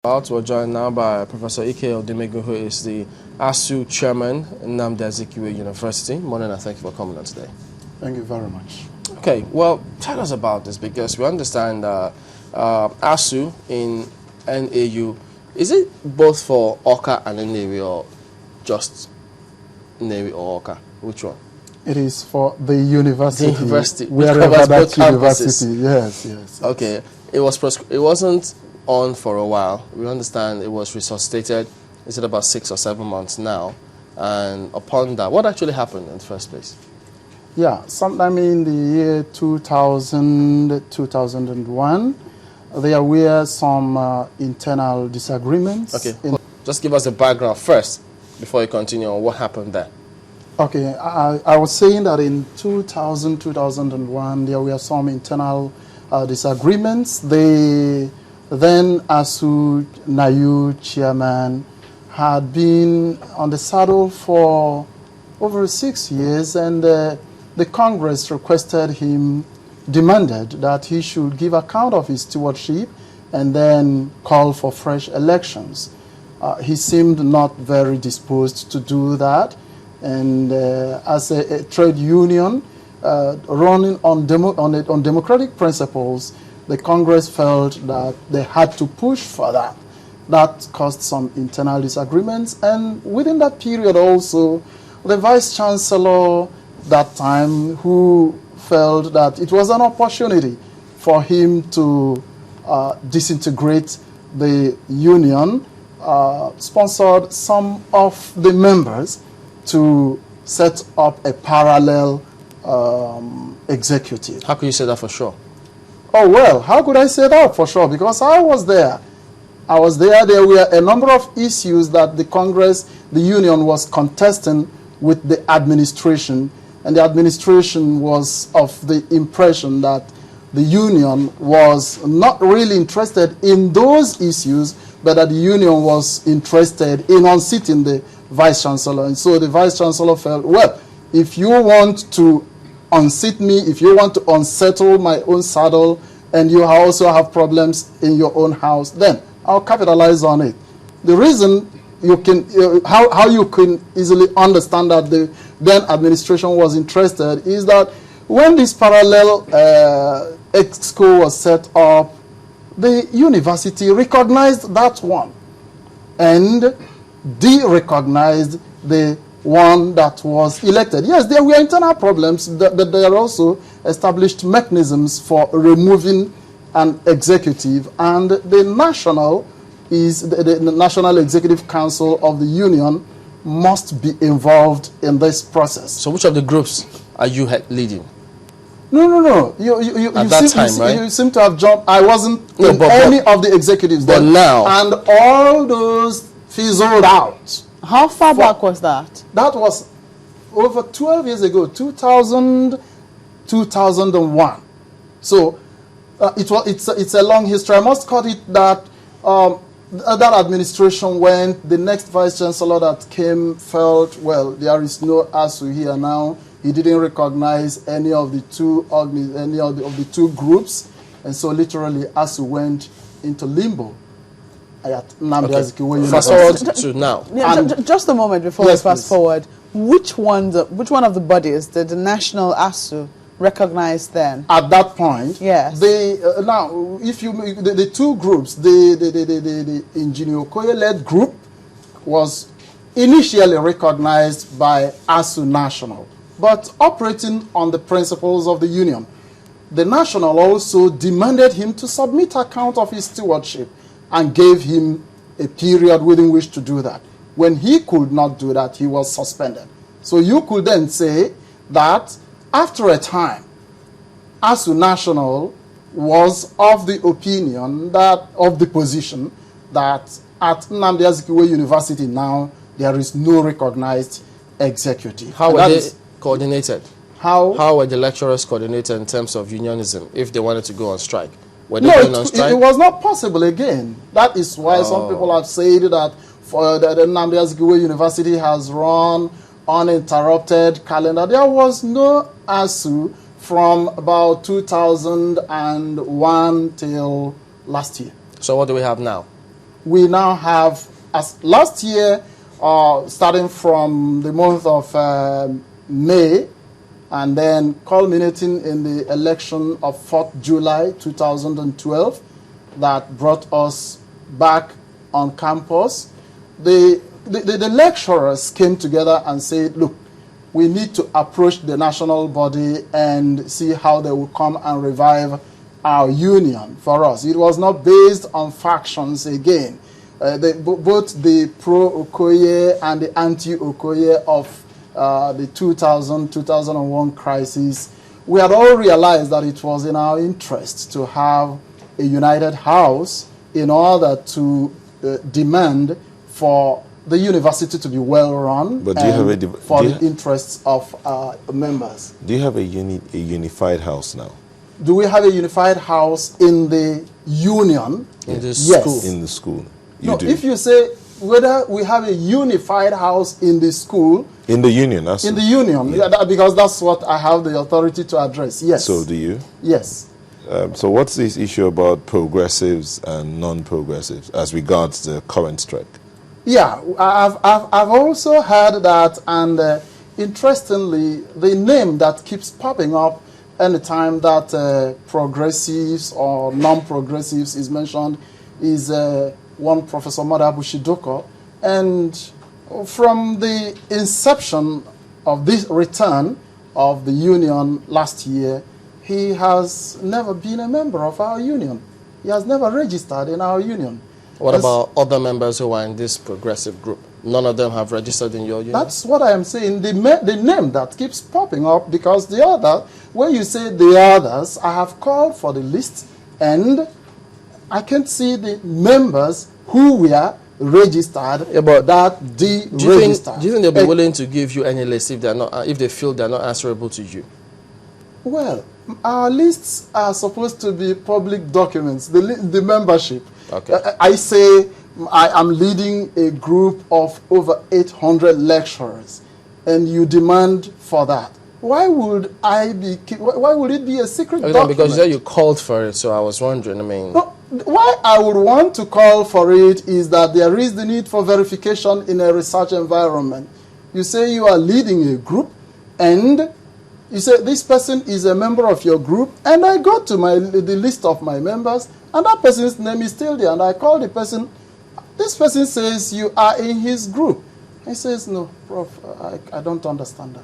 We're joined now by Professor Ike Odimegu, who is the ASUU chairman in Nnamdi Azikiwe University. Morning, and thank you for coming on today. Thank you very much. Okay, well, tell us about this, because we understand ASUU in NAU, is it both for Awka and Nnewi, or just Nnewi or Awka? Which one? It is for the university. The university. Wherever that university. Yes. Okay. It wasn't on for a while. We understand it was resuscitated. Is it about 6 or 7 months now? And upon that, what actually happened in the first place? Yeah, sometime in the year 2000, 2001, there were some internal disagreements. Okay, just give us a background first before you continue on what happened there. Okay, I was saying that in 2000, 2001, there were some internal disagreements. The then ASUU NAU chairman had been on the saddle for over 6 years, and the Congress requested him, demanded that he should give account of his stewardship and then call for fresh elections. He seemed not very disposed to do that, and as a trade union running on democratic principles, the Congress felt that they had to push for that. That caused some internal disagreements, and within that period also, the Vice Chancellor that time, who felt that it was an opportunity for him to disintegrate the union, sponsored some of the members to set up a parallel executive. How could you say that for sure? Oh, well, how could I say that for sure? Because I was there. There were a number of issues that the Congress, the union, was contesting with the administration, and the administration was of the impression that the union was not really interested in those issues, but that the union was interested in unseating the Vice Chancellor. And so the Vice Chancellor felt, well, if you want to unseat me, if you want to unsettle my own saddle, and you also have problems in your own house, then I'll capitalize on it. The reason you can, how you can easily understand that the then administration was interested is that when this parallel exco was set up, the university recognized that one and de-recognized the one that was elected. Yes, there were internal problems, but there are also established mechanisms for removing an executive, and the National Executive Council of the Union must be involved in this process. So which of the groups are you leading? No. You seem to have jumped. I wasn't in any of the executives but then. Now. And all those fizzled out. How far back was that? That was over 12 years ago, 2000, 2001. So it's a long history. I must cut it that that administration went. The next Vice Chancellor that came felt, well, there is no ASUU here now. He didn't recognize any of the two groups, and so literally ASUU went into limbo. Fast forward to now. Yeah, just a moment before we fast forward. Which one of the bodies did the National ASUU recognize then? At that point, yes. Now, if you the two groups, the Engineer Okoye-led group was initially recognized by ASUU National, but operating on the principles of the union. The National also demanded him to submit account of his stewardship, and gave him a period within which to do that. When he could not do that, he was suspended. So you could then say that after a time, ASUU National was of the opinion that, of the position that at Nnamdi Azikiwe University now, there is no recognized executive. How were they coordinated? How were the lecturers coordinated in terms of unionism if they wanted to go on strike? No, it was not possible again. That is why some people have said that for the Nnamdi Azikiwe University has run uninterrupted calendar. There was no ASUU from about 2001 till last year. So what do we have now? we now have, as last year, starting from the month of May, and then culminating in the election of 4th July 2012 that brought us back on campus, the lecturers came together and said, look, we need to approach the national body and see how they will come and revive our union for us. It was not based on factions again. Both the pro-Okoye and the anti-Okoye of the 2000-2001 crisis, we had all realized that it was in our interest to have a united house in order to demand for the university to be well run, but do you have for the interests of members. Do you have a unified house now? Do we have a unified house in the union? In the yes. school? In the school. No, if you say whether we have a unified house in the school. In the union, that's in the union, yeah, because that's what I have the authority to address, yes. So do you? Yes. So what's this issue about progressives and non-progressives as regards the current strike? Yeah, I've also heard that, and interestingly, the name that keeps popping up anytime that progressives or non-progressives is mentioned is one Professor Madabu Shidoko. And from the inception of this return of the union last year, he has never been a member of our union. He has never registered in our union. What about other members who are in this progressive group? None of them have registered in your union? That's what I am saying. The name that keeps popping up, because the other, when you say the others, I have called for the list, and I can't see the members who were registered, but that deregistered. Do you think they'll be willing to give you any list if they're not, if they feel they're not answerable to you? Well, our lists are supposed to be public documents, the membership. Okay. I say I am leading a group of over 800 lecturers, and you demand for that. Why would it be a secret document? Because you said you called for it, so I was wondering, I mean... No, why I would want to call for it is that there is the need for verification in a research environment. You say you are leading a group, and you say this person is a member of your group, and I go to the list of my members, and that person's name is still there, and I call the person. This person says you are in his group. He says, no, Prof, I don't understand that.